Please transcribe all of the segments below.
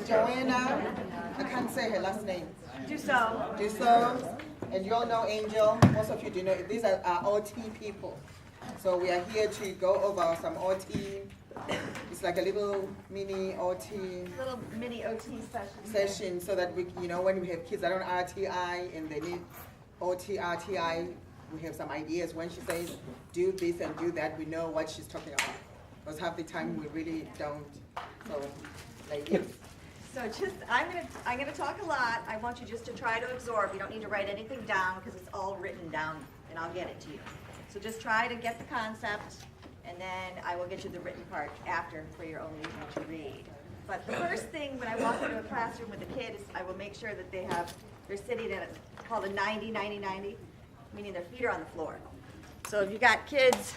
Joanna, I can't say her last name. Dussault. Dussault, and you all know Angel. Most of you do know. These are our OT people. So we are here to go over some OT. It's like a little mini OT Little mini OT session, so that we, when we have kids that are on RTI and they need OT, RTI, we have some ideas. When she says do this and do that, we know what she's talking about. Because half the time we really don't. So, ladies. So I'm gonna talk a lot. I want you just to try to absorb. You don't need to write anything down because it's all written down, and I'll get it to you. So just try to get the concept, and then I will get you the written part after for your own leisure to read. But the first thing when I walk into a classroom with a kid is I will make sure that they're sitting in it's called a 90-90-90, meaning their feet are on the floor. So if you got kids,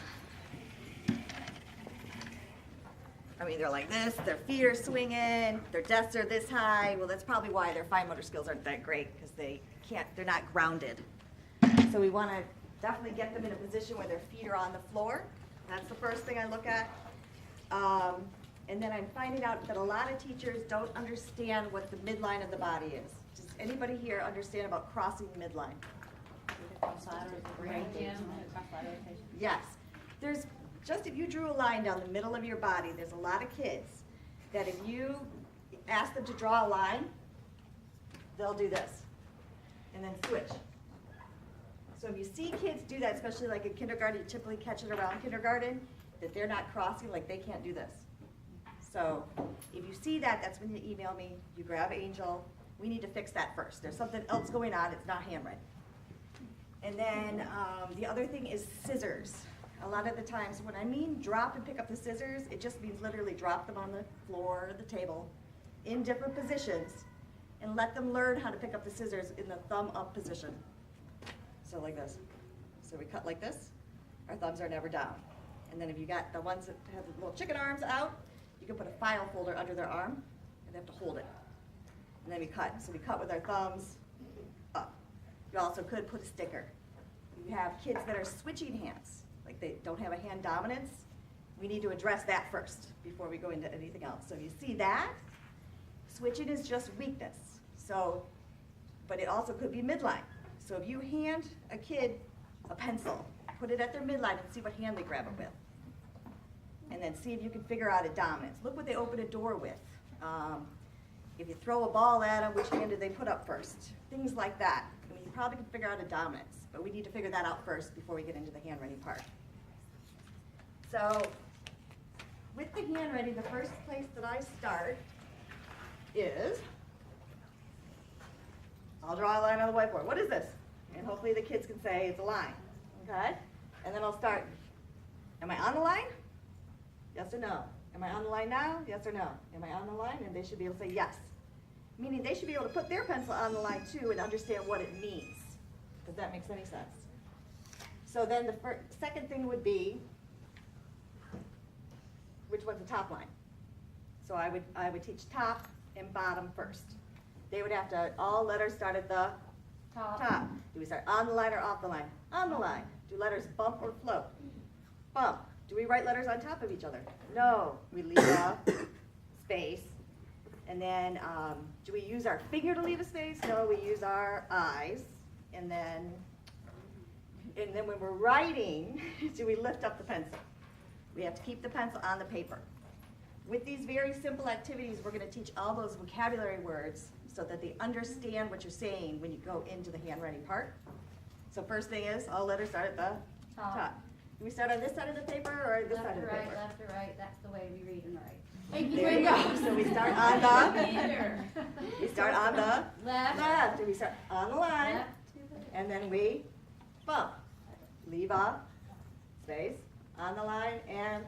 they're like this, their feet are swinging, their desks are this high. Well, that's probably why their fine motor skills aren't that great, because they're not grounded. So we want to definitely get them in a position where their feet are on the floor. That's the first thing I look at. And then I'm finding out that a lot of teachers don't understand what the midline of the body is. Does anybody here understand about crossing the midline? Yes. There's just, if you drew a line down the middle of your body, there's a lot of kids that if you ask them to draw a line, they'll do this and then switch. So if you see kids do that, especially like in kindergarten, you typically catch it around kindergarten, that they're not crossing, like they can't do this. So if you see that, that's when you email me, you grab Angel. We need to fix that first. There's something else going on, it's not handwriting. And then the other thing is scissors. A lot of the times when I mean drop and pick up the scissors, it just means literally drop them on the floor or the table in different positions and let them learn how to pick up the scissors in the thumb up position. So like this. So we cut like this. Our thumbs are never down. And then if you got the ones that have the little chicken arms out, you can put a file folder under their arm and they have to hold it. And then we cut. So we cut with our thumbs up. You also could put a sticker. You have kids that are switching hands, like they don't have a hand dominance. We need to address that first before we go into anything else. So if you see that, switching is just weakness. So, but it also could be midline. So if you hand a kid a pencil, put it at their midline and see what hand they grab it with. And then see if you can figure out a dominance. Look what they open a door with. If you throw a ball at them, which hand did they put up first? Things like that. You probably can figure out a dominance, but we need to figure that out first before we get into the handwriting part. So with the handwriting, the first place that I start is, I'll draw a line on the whiteboard. What is this? And hopefully the kids can say it's a line, okay? And then I'll start, am I on the line? Yes or no? Am I on the line now? Yes or no? Am I on the line? And they should be able to say yes. Meaning they should be able to put their pencil on the line too and understand what it means. Does that make any sense? So then the second thing would be, which one's the top line? So I would teach top and bottom first. They would have to, all letters start at the top. Do we start on the line or off the line? On the line. Do letters bump or float? Bump. Do we write letters on top of each other? No. We leave a space. And then, do we use our finger to leave a space? No, we use our eyes. And then when we're writing, do we lift up the pencil? We have to keep the pencil on the paper. With these very simple activities, we're going to teach all those vocabulary words so that they understand what you're saying when you go into the handwriting part. So first thing is, all letters start at the top. Do we start on this side of the paper or this side of the paper? Left to right, that's the way we read and write. There you go. So we start on the left. And we start on the line. And then we bump. Leave a space on the line and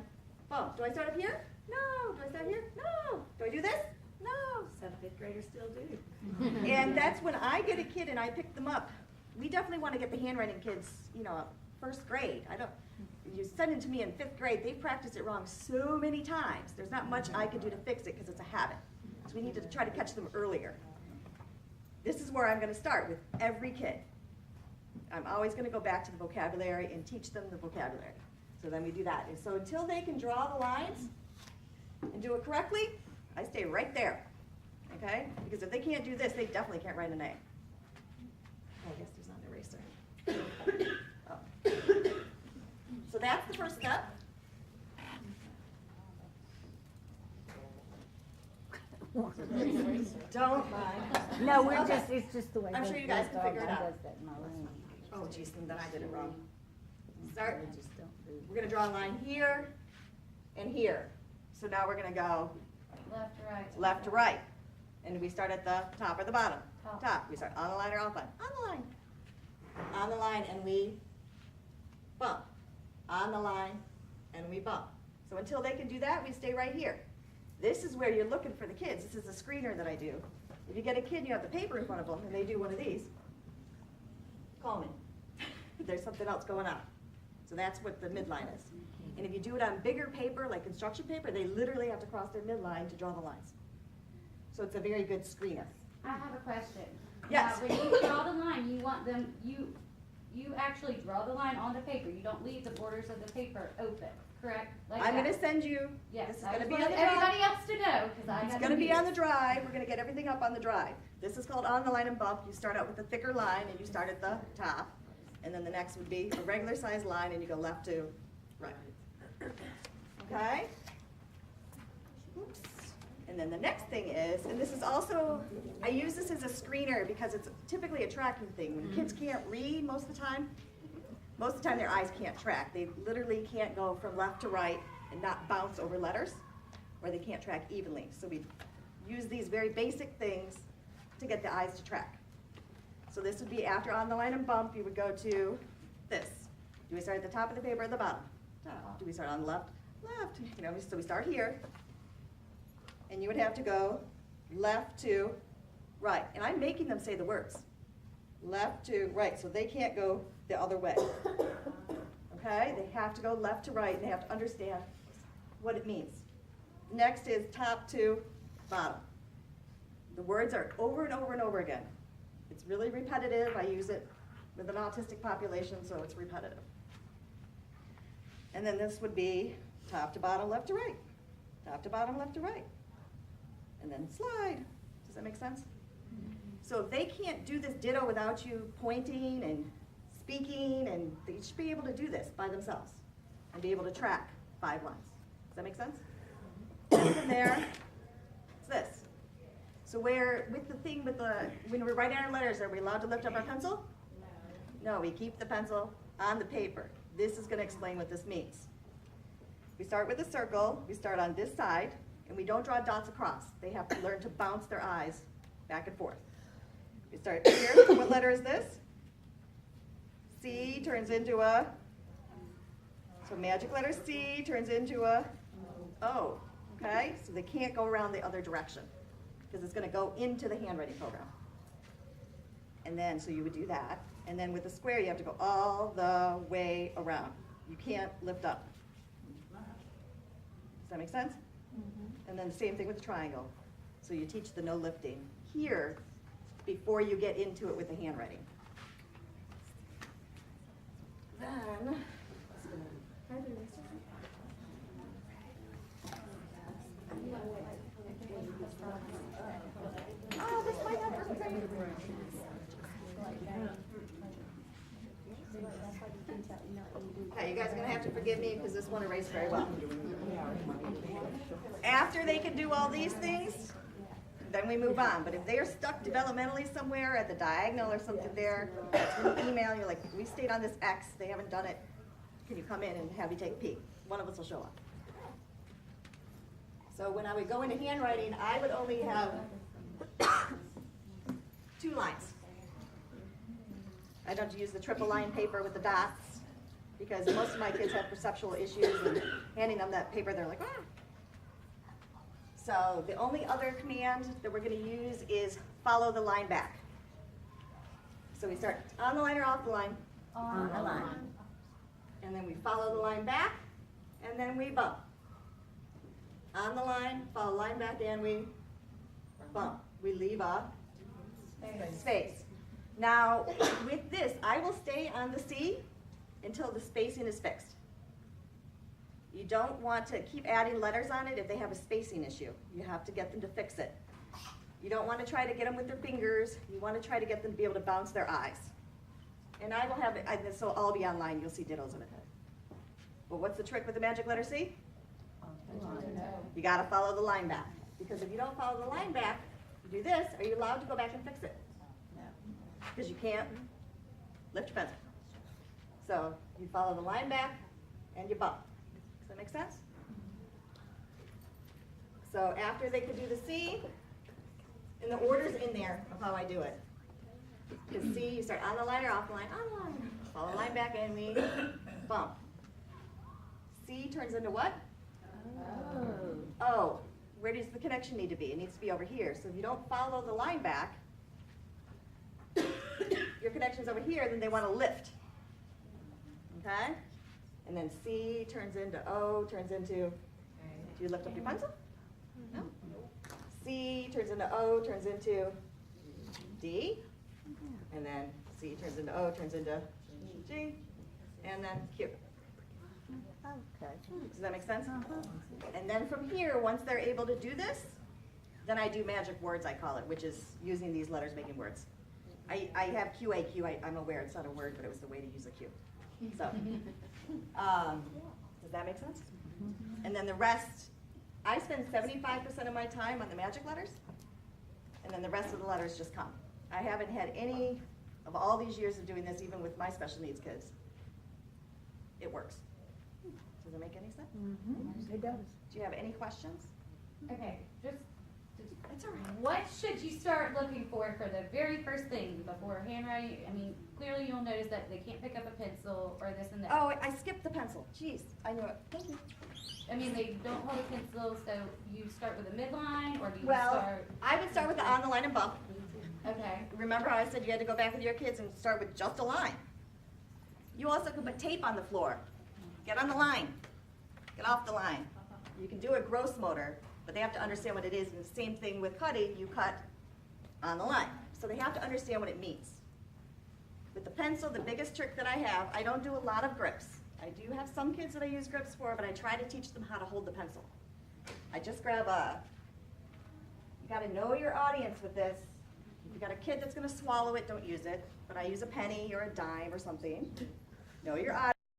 bump. Do I start up here? No. Do I start here? No. Do I do this? No. 7th, 5th graders still do. And that's when I get a kid and I pick them up. We definitely want to get the handwriting kids, first grade. You send it to me in 5th grade, they practice it wrong so many times. There's not much I can do to fix it because it's a habit. So we need to try to catch them earlier. This is where I'm going to start with every kid. I'm always going to go back to the vocabulary and teach them the vocabulary. So then we do that. And so until they can draw the lines and do it correctly, I stay right there. Okay? Because if they can't do this, they definitely can't write an A. Oh, I guess there's not an eraser. Oh. So that's the first step. Don't mind. No, we're Okay. just, it's just the way. I'm sure you guys can figure it out. Does that in my room. Oh, geez, then I did it wrong. Start. We just don't do. We're gonna draw a line here and here. So now we're gonna go Left to right. left to right. And we start at the top or the bottom? Top. Top. We start on the line or off line? On the line. On the line and we bump. On the line and we bump. So until they can do that, we stay right here. This is where you're looking for the kids. This is a screener that I do. If you get a kid and you have the paper in front of them and they do one of these, call me. There's something else going on. So that's what the midline is. And if you do it on bigger paper, like construction paper, they literally have to cross their midline to draw the lines. So it's a very good screener. I have a question. Yes. Now, when you draw the line, you want them, you actually draw the line on the paper. You don't leave the borders of the paper open, correct? Like I'm that. gonna send you, Yes, this is I gonna just be on want the drive. everybody else to know, because I It's have gonna be on the meetings. drive. We're gonna get everything up on the drive. This is called on the line and bump. You start out with a thicker line and you start at the top. And then the next would be a regular size line and you go left to right. Okay? Oops. And then the next thing is, and this is also, I use this as a screener because it's typically a tracking thing. When kids can't read most of the time their eyes can't track. They literally can't go from left to right and not bounce over letters, or they can't track evenly. So we use these very basic things to get the eyes to track. So this would be after on the line and bump, you would go to this. Do we start at the top of the paper or the bottom? Top. Do we start on the left? Left. You know, so we start here. And you would have to go left to right. And I'm making them say the words. Left to right, so they can't go the other way. Okay? They have to go left to right, and they have to understand what it means. Next is top to bottom. The words are over and over and over again. It's really repetitive. I use it with an autistic population, so it's repetitive. And then this would be top to bottom, left to right. Top to bottom, left to right. And then slide. Does that make sense? So if they can't do this ditto without you pointing and speaking, and they should be able to do this by themselves and be able to track 5 lines. Does that make sense? From there, it's this. So where, with the thing with the, when we're writing our letters, are we allowed to lift up our pencil? No, we keep the pencil on the paper. This is going to explain what this means. We start with a circle, we start on this side, and we don't draw dots across. They have to learn to bounce their eyes back and forth. We start here, so what letter is this? C turns into a, so magic letter C turns into a O, okay? So they can't go around the other direction, because it's going to go into the handwriting program. And then, so you would do that. And then with the square, you have to go all the way around. You can't lift up. Does that make sense? Mm-hmm. And then the same thing with the triangle. So you teach the no lifting here before you get into it with the handwriting. Then, oh, this might not work. Okay, you guys are going to have to forgive me because this won't erase very well. After they can do all these things, then we move on. But if they are stuck developmentally somewhere at the diagonal or something there, that's when you email, you're like, we stayed on this X, they haven't done it. Can you come in and have you take a peek? One of us will show up. So when I would go into handwriting, I would only have 2 lines. I don't use the triple line paper with the dots because most of my kids have perceptual issues, and handing them that paper, they're like, ah. So the only other command that we're going to use is follow the line back. So we start on the line or off the line? On the line. And then we follow the line back, and then we bump. On the line, follow the line back, and we bump. We leave a space. Now, with this, I will stay on the C until the spacing is fixed. You don't want to keep adding letters on it if they have a spacing issue. You have to get them to fix it. You don't want to try to get them with their fingers. You want to try to get them to be able to bounce their eyes. And I will have it, this will all be online. You'll see dittos of it. But what's the trick with the magic letter C? You got to follow the line back. Because if you don't follow the line back, you do this, are you allowed to go back and fix it? No. Because you can't lift your pencil. So you follow the line back and you bump. Does that make sense? So after they could do the C, and the order's in there of how I do it. Because C, you start on the line or off the line, on the line. Follow the line back and we bump. C turns into what? O. Where does the connection need to be? It needs to be over here. So if you don't follow the line back, your connection's over here, then they want to lift. Okay? And then C turns into O, turns into, do you lift up your pencil? No. C turns into O, turns into D. And then C turns into O, turns into G. And then Q. Okay. Does that make sense? And then from here, once they're able to do this, then I do magic words, I call it, which is using these letters making words. I have QAQ. I'm aware it's not a word, but it was the way to use a Q. So, does that make sense? And then the rest, I spend 75% of my time on the magic letters, and then the rest of the letters just come. I haven't had any of all these years of doing this, even with my special needs kids. It works. Does it make any sense? Mm-hmm. It does. Do you have any questions? Okay, just, It's all right. what should you start looking for the very first thing before handwriting? I mean, clearly you'll notice that they can't pick up a pencil or this and that. Oh, I skipped the pencil. Jeez, I knew it. Thank you. I mean, they don't hold a pencil, so you start with a midline, or do you Well, start? I would start with the on the line and bump. Okay, Remember how I said you had to go back with your kids and start with just a line? You also can put tape on the floor. Get on the line. Get off the line. You can do a gross motor, but they have to understand what it is. And the same thing with cutting, you cut on the line. So they have to understand what it means. With the pencil, the biggest trick that I have, I don't do a lot of grips. I do have some kids that I use grips for, but I try to teach them how to hold the pencil. I just grab you gotta know your audience with this. If you got a kid that's gonna swallow it, don't use it. But I use a penny or a dime or something. Know your audience.